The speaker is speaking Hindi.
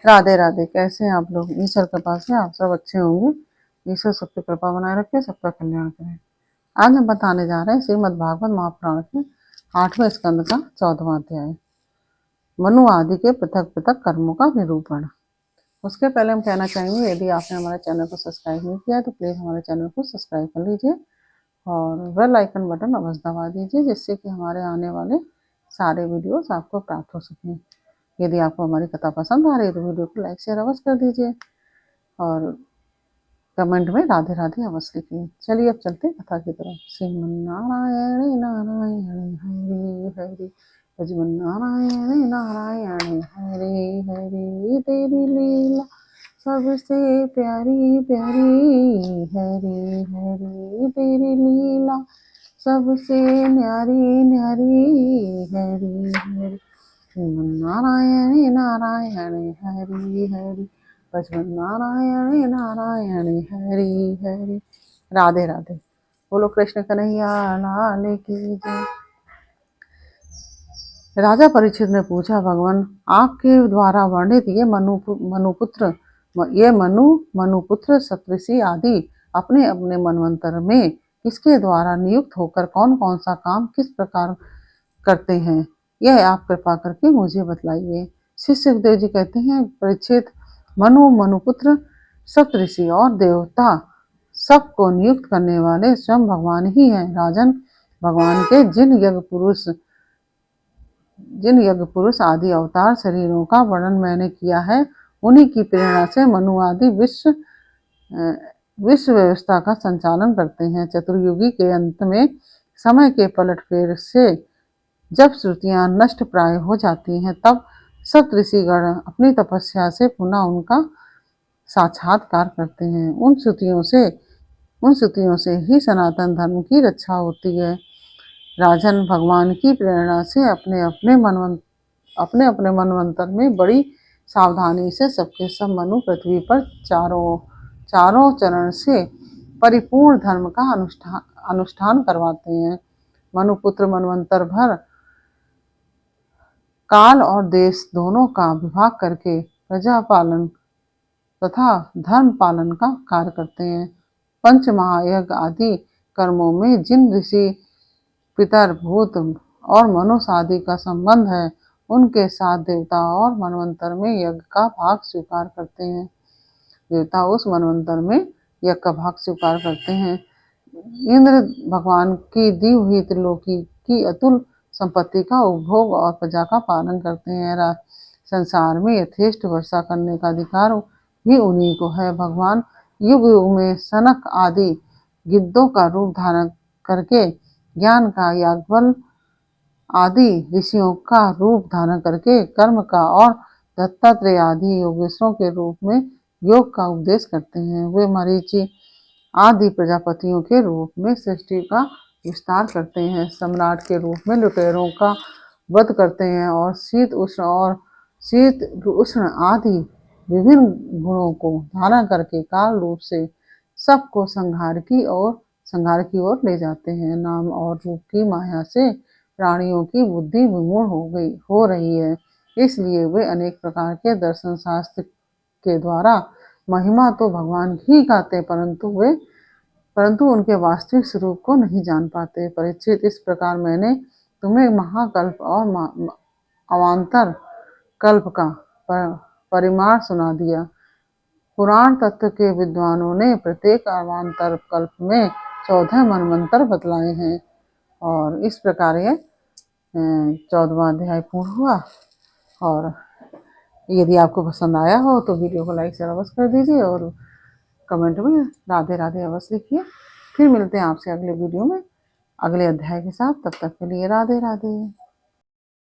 राधे राधे। कैसे हैं आप लोग? ईश्वर कृपा से आप सब अच्छे होंगे। ईश्वर सबकी कृपा बनाए रखे, सबका कल्याण करे। आज हम बताने जा रहे हैं श्रीमद् भागवत महापुराण के 8वें स्कंद का 14वां अध्याय, मनु आदि के पृथक पृथक कर्मों का निरूपण। उसके पहले हम कहना चाहेंगे, यदि आपने हमारे चैनल को सब्सक्राइब नहीं किया है तो प्लीज हमारे चैनल को सब्सक्राइब कर लीजिए और बेल आइकन बटन अवश्य दबा दीजिए, जिससे कि हमारे आने वाले सारे वीडियोस आपको प्राप्त हो सकें। यदि आपको हमारी कथा पसंद आ रही है तो वीडियो को लाइक शेयर अवश्य कर दीजिए और कमेंट में राधे राधे अवश्य लिखिए। चलिए अब चलते हैं कथा की तरफ। श्रीमन्नारायण नारायण हरि हरि, भजमन्नारायण नारायण हरि हरि, तेरी लीला सबसे प्यारी प्यारी, हरि हरि तेरी लीला सबसे न्यारी न्यारी, हरि हरि श्रीमन्नारायण नारायण हरि हरि, नारायण नारायण हरि हरि। राधे राधे। बोलो कृष्ण कन्हैया लाल की जय। राजा परीक्षित ने पूछा, भगवान आपके द्वारा वर्णित ये मनुपुत्र सप्तऋषि आदि अपने अपने मनवंतर में किसके द्वारा नियुक्त होकर कौन कौन सा काम किस प्रकार करते हैं, यह आप कृपा करके मुझे बतलाइए। श्री सुखदेव जी कहते हैं, परीक्षित, मनुपुत्र सप्तऋषि और देवता सबको नियुक्त करने वाले स्वयं भगवान ही हैं। राजन, भगवान के जिन यज्ञ पुरुष आदि अवतार शरीरों का वर्णन मैंने किया है, उन्हीं की प्रेरणा से मनु आदि विश्व व्यवस्था का संचालन करते हैं। चतुर्युगी के अंत में समय के पलटफेर से जब श्रुतियां नष्ट प्राय हो जाती हैं, तब सप्तऋषिगण अपनी तपस्या से पुनः उनका साक्षात्कार करते हैं। उन श्रुतियों से ही सनातन धर्म की रक्षा होती है। राजन, भगवान की प्रेरणा से अपने अपने मनवंतर में बड़ी सावधानी से सबके सब मनु पृथ्वी पर चारों चरण से परिपूर्ण धर्म का अनुष्ठान करवाते हैं। मनुपुत्र मनवंतर भर काल और देश दोनों का विभाग करके प्रजा पालन तथा धर्म पालन का कार्य करते हैं। पंच महायज्ञ आदि कर्मों में जिन ऋषि, पितर, भूत और मनुष्य आदि का संबंध है, उनके साथ देवता और मनवंतर में यज्ञ का भाग स्वीकार करते हैं। देवता उस मनवंतर में यज्ञ का भाग स्वीकार करते हैं। इंद्र भगवान की दी हुई त्रिलोकी की अतुल संपत्ति का उपभोग और प्रजा का पालन करते हैं। संसार में यथेष्ट वर्षा करने का अधिकार भी उन्हीं को है। भगवान युग युग में सनक आदि गिद्धों का रूप धारण करके, ज्ञान का, याज्ञवल्क्य आदि ऋषियों का रूप धारण करके, कर्म का और दत्तात्रेय आदि योगेश्वरों के रूप में योग का उपदेश करते हैं। वे मरीचि आदि प्रजापतियों के रूप में सृष्टि का विस्तार करते हैं। सम्राट के रूप में लुटेरों का वध करते हैं और शीत उष्ण आदि विभिन्न गुणों को धारण करके काल रूप से सबको संहार की ओर ले जाते हैं। नाम और रूप की माया से प्राणियों की बुद्धि विमूढ़ हो रही है, इसलिए वे अनेक प्रकार के दर्शन शास्त्र के द्वारा महिमा तो भगवान ही गाते, परंतु उनके वास्तविक स्वरूप को नहीं जान पाते। परीक्षित, इस प्रकार मैंने तुम्हें महाकल्प और अवान्तर कल्प का परिमाण सुना दिया। पुराण तत्व के विद्वानों ने प्रत्येक अवान्तर कल्प में 14 मनवंतर बतलाए हैं और इस प्रकार ये 14वां अध्याय पूर्ण हुआ। और यदि आपको पसंद आया हो तो वीडियो को लाइक शेयर अवश्य कर दीजिए और कमेंट में राधे राधे अवश्य लिखिए। फिर मिलते हैं आपसे अगले वीडियो में अगले अध्याय के साथ। तब तक के लिए राधे राधे।